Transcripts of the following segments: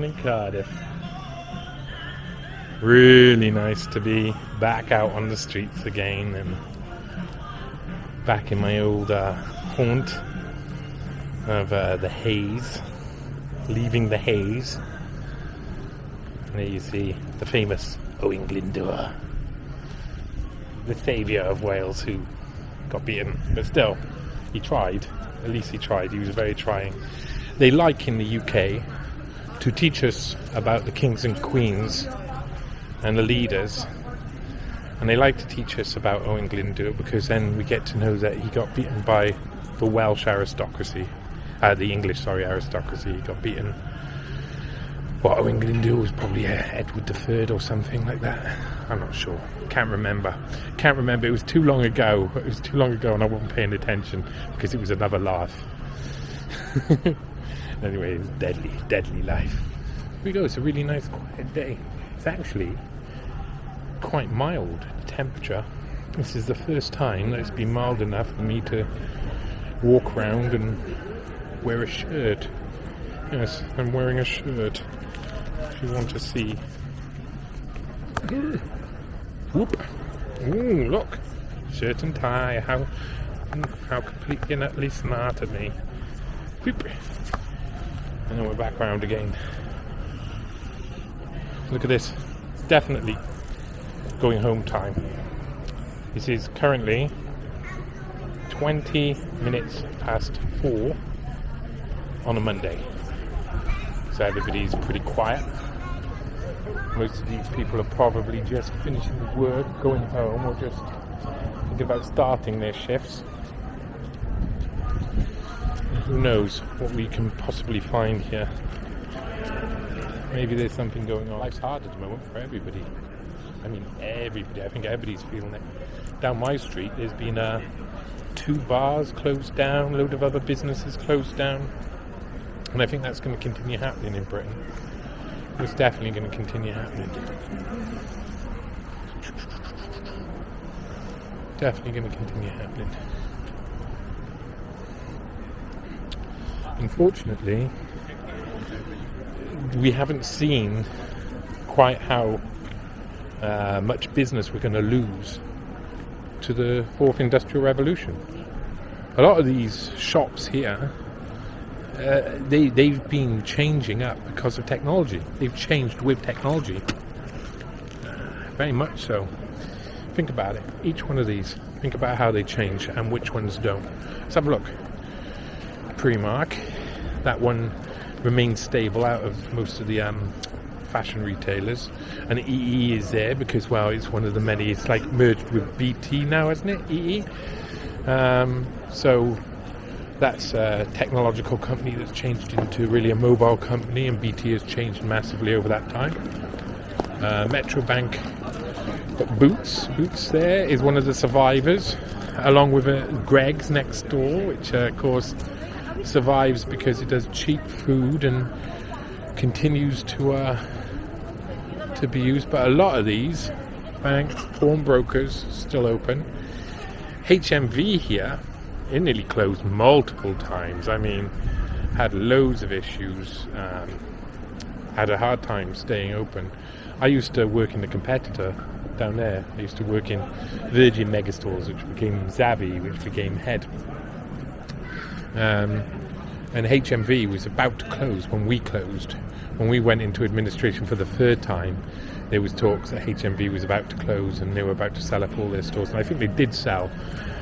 down in Cardiff. Really nice to be back out on the streets again and back in my old haunt of the haze, leaving the haze. And there you see the famous Owen Glyndŵr, the saviour of Wales, who got beaten, but still he tried. At least he tried. He was very trying. They like in the UK to teach us about the kings and queens and the leaders, and they like to teach us about Owen Glyndŵr because then we get to know that he got beaten by the Welsh aristocracy, the English aristocracy. He got beaten. Well, Owen Glyndŵr was probably Edward III or something like that. I'm not sure. Can't remember. It was too long ago. And I wasn't paying attention because it was another laugh. Anyway, it was deadly life. Here we go. It's a really nice quiet day. It's actually quite mild temperature. This is the first time that it's been mild enough for me to walk around and wear a shirt. Yes, I'm wearing a shirt. If you want to see. Whoop. Ooh, look. Shirt and tie. How completely and utterly smart of me. Whoop. And then we're back around again. Look at this. It's definitely going home time. This is currently 20 minutes past 4 on a Monday. So everybody's pretty quiet. Most of these people are probably just finishing work, going home, or just thinking about starting their shifts. Who knows what we can possibly find here. Maybe there's something going on. Life's hard at the moment for everybody. I mean, everybody. I think everybody's feeling it. Down my street, there's been 2 bars closed down, a load of other businesses closed down. And I think that's going to continue happening in Britain. It's definitely going to continue happening. Definitely going to continue happening. Unfortunately, we haven't seen quite how much business we're going to lose to the 4th Industrial Revolution. A lot of these shops here, they've been changing up because of technology. They've changed with technology. Very much so. Think about it. Each one of these. Think about how they change and which ones don't. Let's have a look. Primark. That one remains stable out of most of the fashion retailers. And EE is there because, well, it's one of the many. It's like merged with BT now, isn't it? EE. So that's a technological company that's changed into really a mobile company, and BT has changed massively over that time. Metro Bank, got Boots. Boots there is one of the survivors, along with Greggs next door, which of course survives because it does cheap food and continues to be used. But a lot of these banks, pawnbrokers, still open. HMV here, it nearly closed multiple times. I mean, had loads of issues, had a hard time staying open. I used to work in the competitor down there. I used to work in Virgin Megastores, which became Zavvi, which became Head. And HMV was about to close when we closed. When we went into administration for the 3rd time, there was talks that HMV was about to close and they were about to sell up all their stores. And I think they did sell.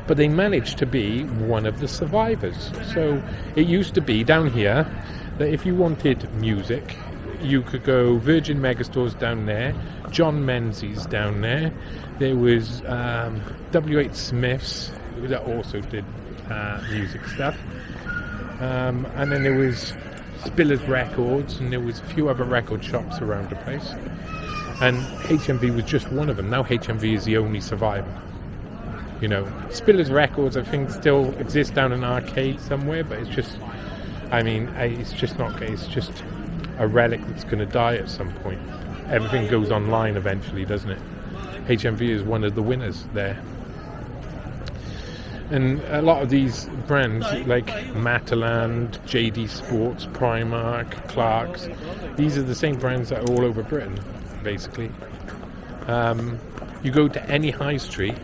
But they managed to be one of the survivors. So it used to be down here that if you wanted music, you could go Virgin Megastores down there, John Menzies down there. There was W.H. Smith's that also did music stuff. And then there was Spiller's Records, and there was a few other record shops around the place. And HMV was just one of them. Now HMV is the only survivor. You know, Spiller's Records, I think, still exists down in an arcade somewhere, but it's just, I mean, it's just not, it's just a relic that's going to die at some point. Everything goes online eventually, doesn't it? HMV is one of the winners there. And a lot of these brands like Mataland, JD Sports, Primark, Clark's, these are the same brands that are all over Britain, basically. You go to any high street,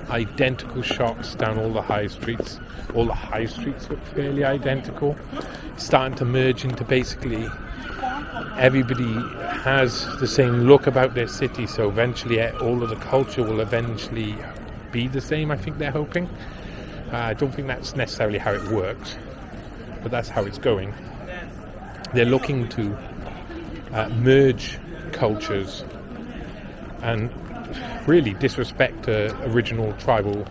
identical shops down all the high streets. All the high streets look fairly identical. Starting to merge into basically everybody has the same look about their city, so eventually all of the culture will eventually be the same, I think they're hoping. I don't think that's necessarily how it works, but that's how it's going. They're looking to merge cultures and really disrespect original tribal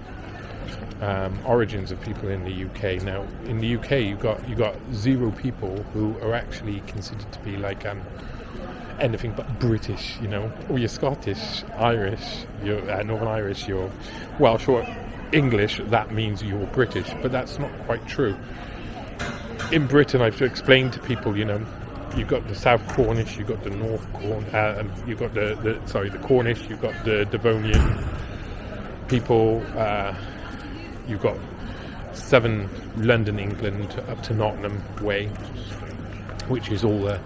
origins of people in the UK. Now, in the UK, you got zero people who are actually considered to be like anything but British, you know, or you're Scottish, Irish, you're Northern Irish, you're Welsh or English. That means you're British, but that's not quite true. In Britain, I've explained to people, you know, you've got the South Cornish, you've got the North Cornish, you've got the Cornish, you've got the Devonian people, you've got southern London, England, up to Nottingham Way, which is all the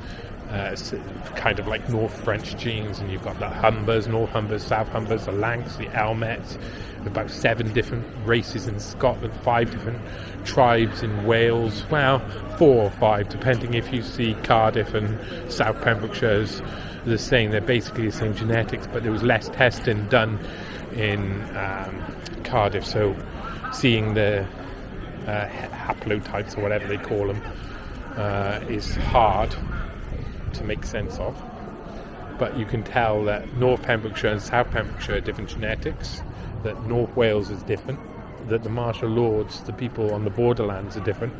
kind of like North French genes, and you've got the Humbers, North Humbers, South Humbers, the Lancs, the Elmets, about 7 different races in Scotland, 5 different tribes in Wales, well, 4 or 5, depending if you see Cardiff and South Pembrokeshire as the same. They're basically the same genetics, but there was less testing done in Cardiff, so seeing the haplotypes or whatever they call them is hard to make sense of. But you can tell that North Pembrokeshire and South Pembrokeshire are different genetics, that North Wales is different, that the martial lords, the people on the borderlands, are different.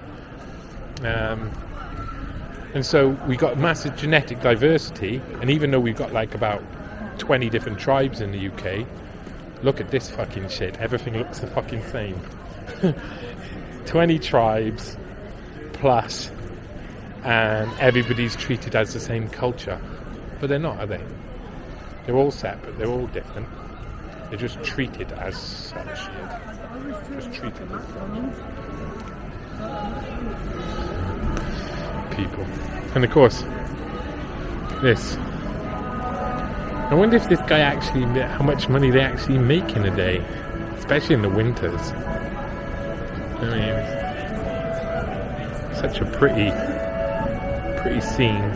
And so we got massive genetic diversity, and even though we've got like about 20 different tribes in the UK, look at this fucking shit, everything looks the fucking same. 20 tribes plus, and everybody's treated as the same culture. But they're not, are they? They're all separate, they're all different. They're just treated as such. Just treated as people. And of course, this. I wonder if this guy actually, how much money they actually make in a day, especially in the winters. I mean, such a pretty scene.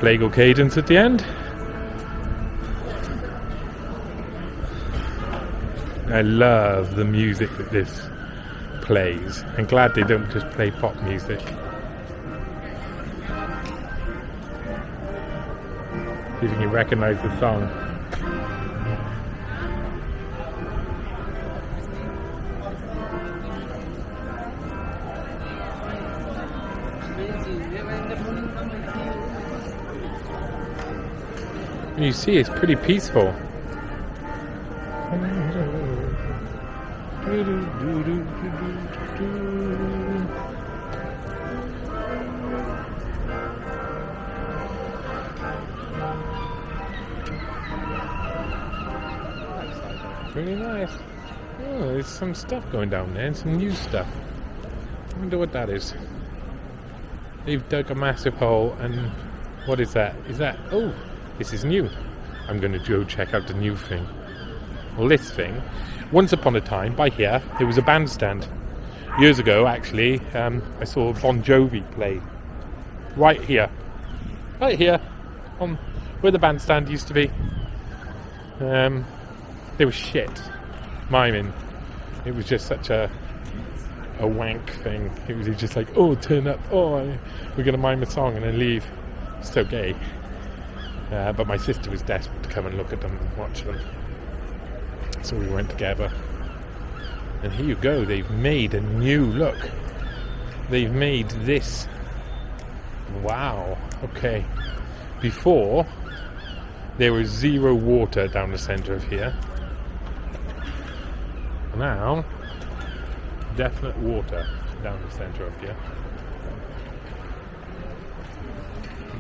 Lego cadence at the end. I love the music that this plays. I'm glad they don't just play pop music. See if you can recognize the song. You see, it's pretty peaceful. Really nice. Oh, there's some stuff going down there, and some new stuff. I wonder what that is. They've dug a massive hole, and what is that? Is that... oh! This is new. I'm going to go check out the new thing. Well, this thing, once upon a time, by here, there was a bandstand. Years ago, actually, I saw Bon Jovi play. Right here. Right here. On where the bandstand used to be. They were shit. Miming. It was just such a wank thing. It was just like, oh, turn up. Oh, we're going to mime a song and then leave. So gay. But my sister was desperate to come and look at them and watch them. So we went together. And here you go, they've made a new look. They've made this. Wow, okay. Before, there was zero water down the centre of here. Now, definite water down the centre of here.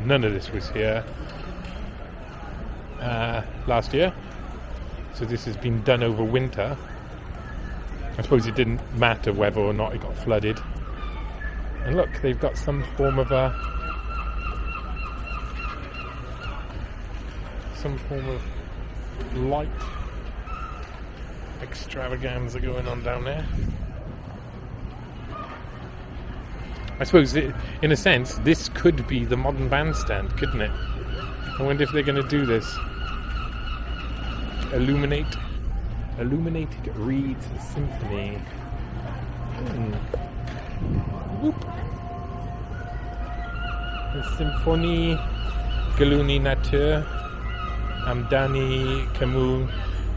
None of this was here last year. So this has been done over winter. I suppose it didn't matter whether or not it got flooded. And look, they've got some form of light extravaganza going on down there. I suppose in a sense this could be the modern bandstand, couldn't it? I wonder if they're going to do this. Illuminated Reeds Symphony. Whoop. Symphonie Galuni Natur Amdani Camus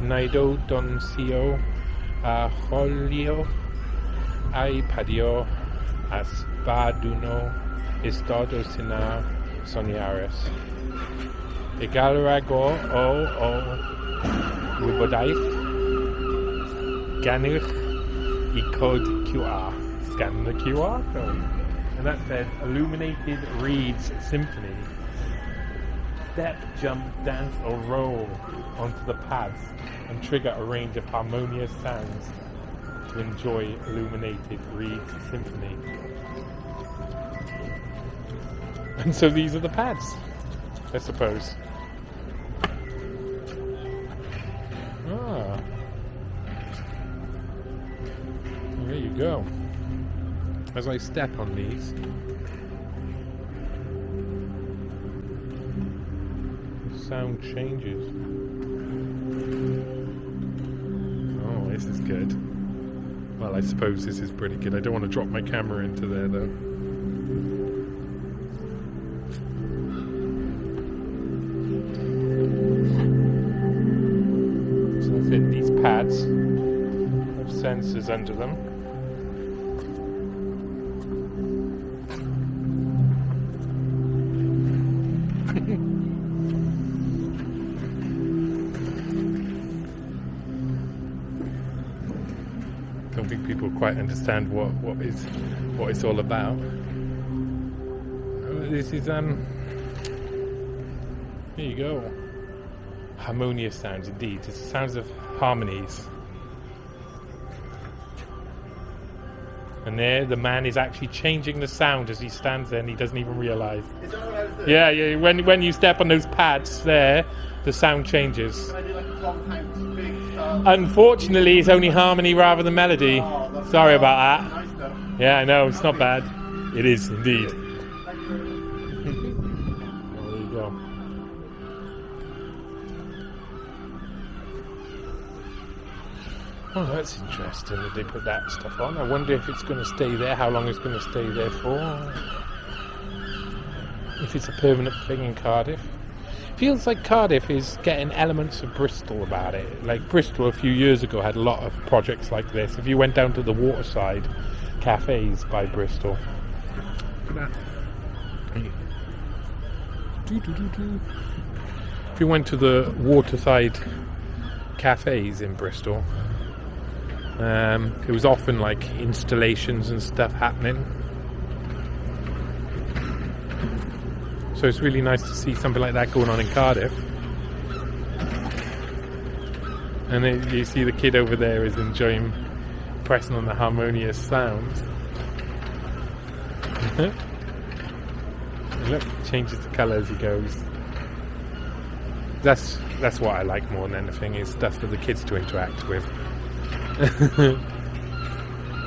Naido Doncio Arholio Ai Padio Aspaduno Estado Sina Soniaris Egalrago O Wibodaif Ganich I code QR. Scan the QR code. And that said Illuminated Reeds Symphony. Step, jump, dance or roll onto the pads and trigger a range of harmonious sounds to enjoy Illuminated Reeds Symphony. And so these are the pads, I suppose. Ah. There you go. As I step on these, the sound changes. Oh, this is good. Well, I suppose this is pretty good. I don't want to drop my camera into there though. So that's it. These pads have sensors under them. Don't think people quite understand what it's all about. This is here you go. Harmonious sounds indeed. It's the sounds of harmonies. And there the man is actually changing the sound as he stands there and he doesn't even realise. Is that what I was doing? Yeah, when you step on those pads there, the sound changes. Can I do like a Tom Hanks big Unfortunately, it's only harmony rather than melody. Oh, Sorry about that. nice though. Yeah, I know, it's not bad. It is indeed. Thank you very much. There you go. Oh, that's interesting that they put that stuff on. I wonder if it's going to stay there, how long it's going to stay there for. If it's a permanent thing in Cardiff. Feels like Cardiff is getting elements of Bristol about it. Like Bristol a few years ago had a lot of projects like this. If you went down to the waterside cafes by Bristol. Look at that. If you went to the waterside cafes in Bristol, it was often like installations and stuff happening. So it's really nice to see something like that going on in Cardiff. And then you see the kid over there is enjoying pressing on the harmonious sounds. Look, changes the colour as he goes. That's what I like more than anything, is stuff for the kids to interact with.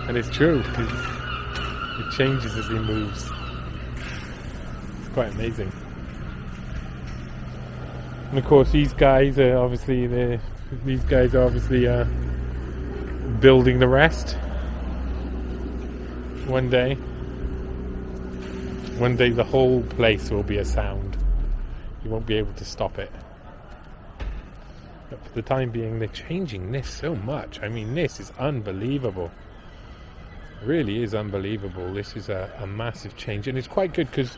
And it's true, it changes as he moves. It's quite amazing. And of course these guys are obviously building the rest. One day the whole place will be a sound. You won't be able to stop it. But for the time being, they're changing this so much. I mean, this is unbelievable. It really is unbelievable. This is a massive change, and it's quite good because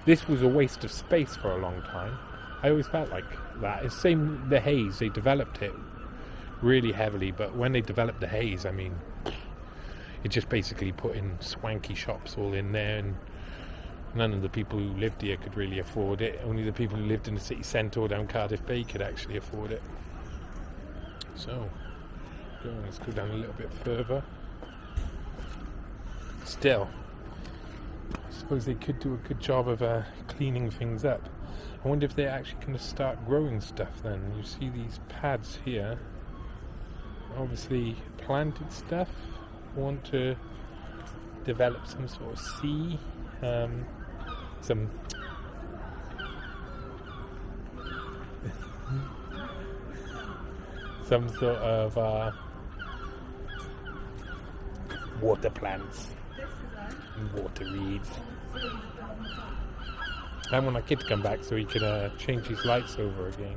this was a waste of space for a long time. I always felt like that. It's same the Hayes. They developed it really heavily, but when they developed the Hayes, I mean, it just basically put in swanky shops all in there, and none of the people who lived here could really afford it. Only the people who lived in the city centre or down Cardiff Bay could actually afford it. So, let's go down a little bit further. Still, I suppose they could do a good job of cleaning things up. I wonder if they're actually going to start growing stuff then. You see these pads here, obviously planted stuff. Want to develop some sort of sea, some sort of water plants and water reeds. I want my kid to come back so he can change his lights over again.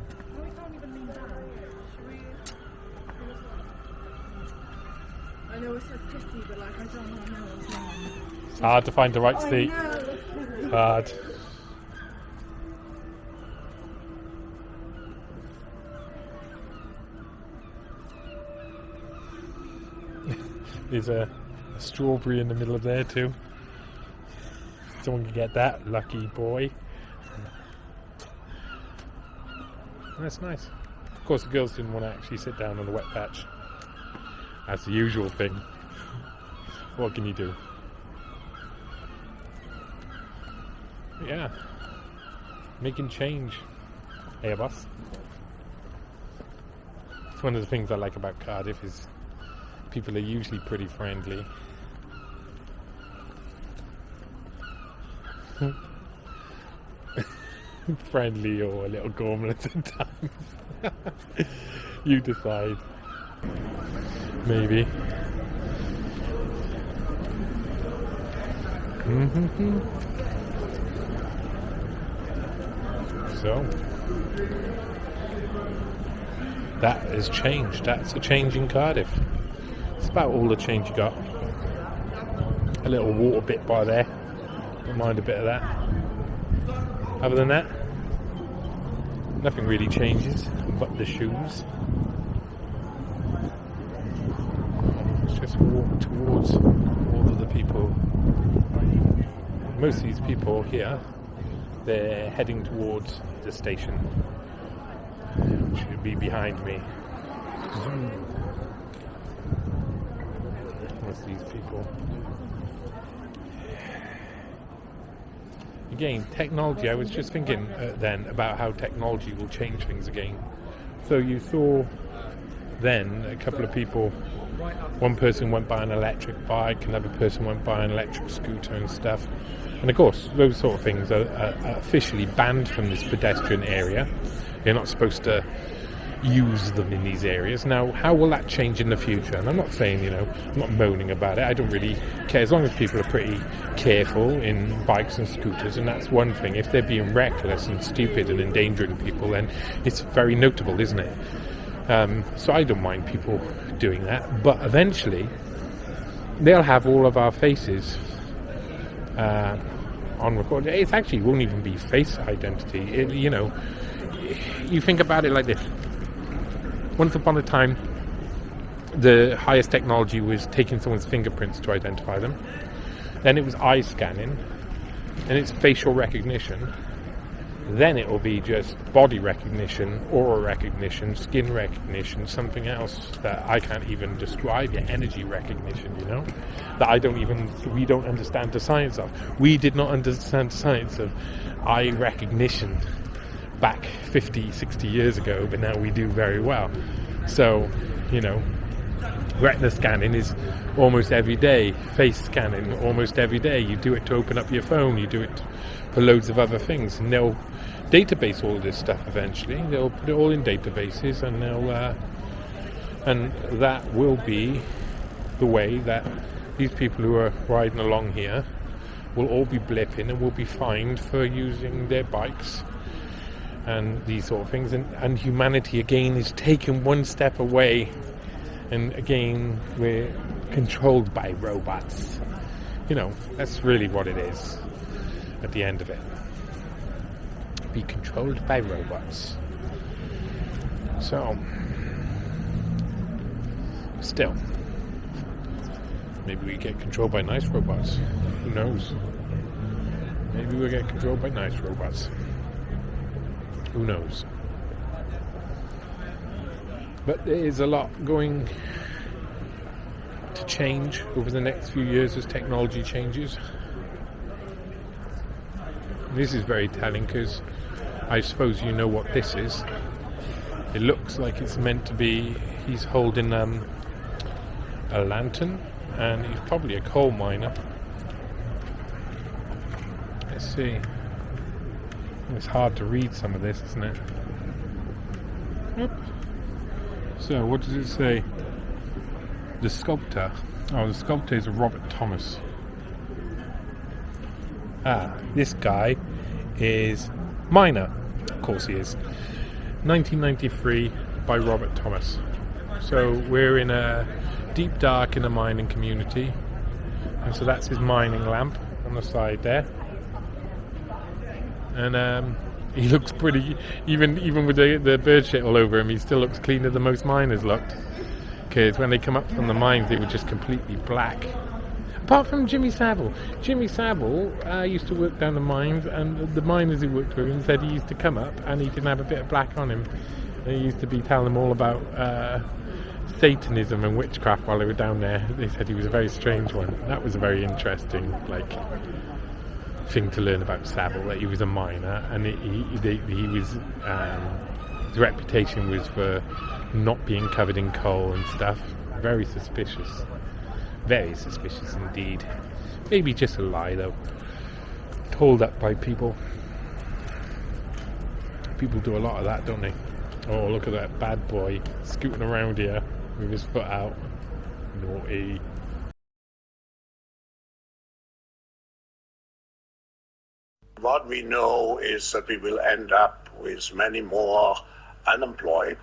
I know it's so pretty, but like I don't know what's wrong. It's hard to find the right seat. It's hard. There's a strawberry in the middle of there too. Someone can get that, lucky boy. That's nice. Of course, the girls didn't want to actually sit down on the wet patch. That's the usual thing. What can you do? Yeah. Making change. Hey, boss. It's one of the things I like about Cardiff is people are usually pretty friendly. Friendly or a little gormless at times. You decide. Maybe. So that has changed. That's a change in Cardiff. It's about all the change you got. A little water bit by there. Don't mind a bit of that. Other than that, nothing really changes but the shoes. Let's just walk towards all of the people. Most of these people here, they're heading towards the station, which should be behind me. Most of these people. Again, technology, I was just thinking then about how technology will change things again. So you saw then a couple of people, one person went by an electric bike, another person went by an electric scooter and stuff. And of course, those sort of things are officially banned from this pedestrian area. You're not supposed to use them in these areas. Now, how will that change in the future? And I'm not saying, I'm not moaning about it. I don't really care. As long as people are pretty careful in bikes and scooters, and that's one thing. If they're being reckless and stupid and endangering people, then it's very notable, isn't it? So I don't mind people doing that. But eventually, they'll have all of our faces on record. It actually won't even be face identity. You think about it like this. Once upon a time, the highest technology was taking someone's fingerprints to identify them. Then it was eye scanning. Then it's facial recognition. Then it will be just body recognition, oral recognition, skin recognition, something else that I can't even describe yet. Energy recognition, that we don't understand the science of. We did not understand the science of eye recognition back 50, 60 years ago, but now we do very well. So, retina scanning is almost every day, face scanning almost every day. You do it to open up your phone, you do it for loads of other things, and they'll database all this stuff eventually. They'll put it all in databases, and and that will be the way that these people who are riding along here will all be blipping and will be fined for using their bikes and these sort of things, and humanity again is taken one step away, and again we're controlled by robots. You know, that's really what it is at the end of it. Be controlled by robots. So, still, maybe we get controlled by nice robots. Who knows? Maybe we'll get controlled by nice robots. Who knows? But there is a lot going to change over the next few years as technology changes. This is very telling because I suppose you know what this is. It looks like it's meant to be, he's holding a lantern, and he's probably a coal miner. Let's see. It's hard to read some of this, isn't it? Yep. So, what does it say? The sculptor. Oh, the sculptor is Robert Thomas. Ah, this guy is miner. Of course he is. 1993 by Robert Thomas. So we're in a deep dark in a mining community, and so that's his mining lamp on the side there. And he looks pretty, even with the bird shit all over him, he still looks cleaner than most miners looked. Because when they come up from the mines, they were just completely black. Apart from Jimmy Savile. Jimmy Savile used to work down the mines, and the miners who worked with him said he used to come up and he didn't have a bit of black on him. They used to be telling them all about Satanism and witchcraft while they were down there. They said he was a very strange one. That was a very interesting, thing to learn about Savile, that he was a miner, and he was his reputation was for not being covered in coal and stuff. Very suspicious indeed. Maybe just a lie though, told up by people. People do a lot of that, don't they? Oh, look at that bad boy scooting around here with his foot out. Naughty. What we know is that we will end up with many more unemployed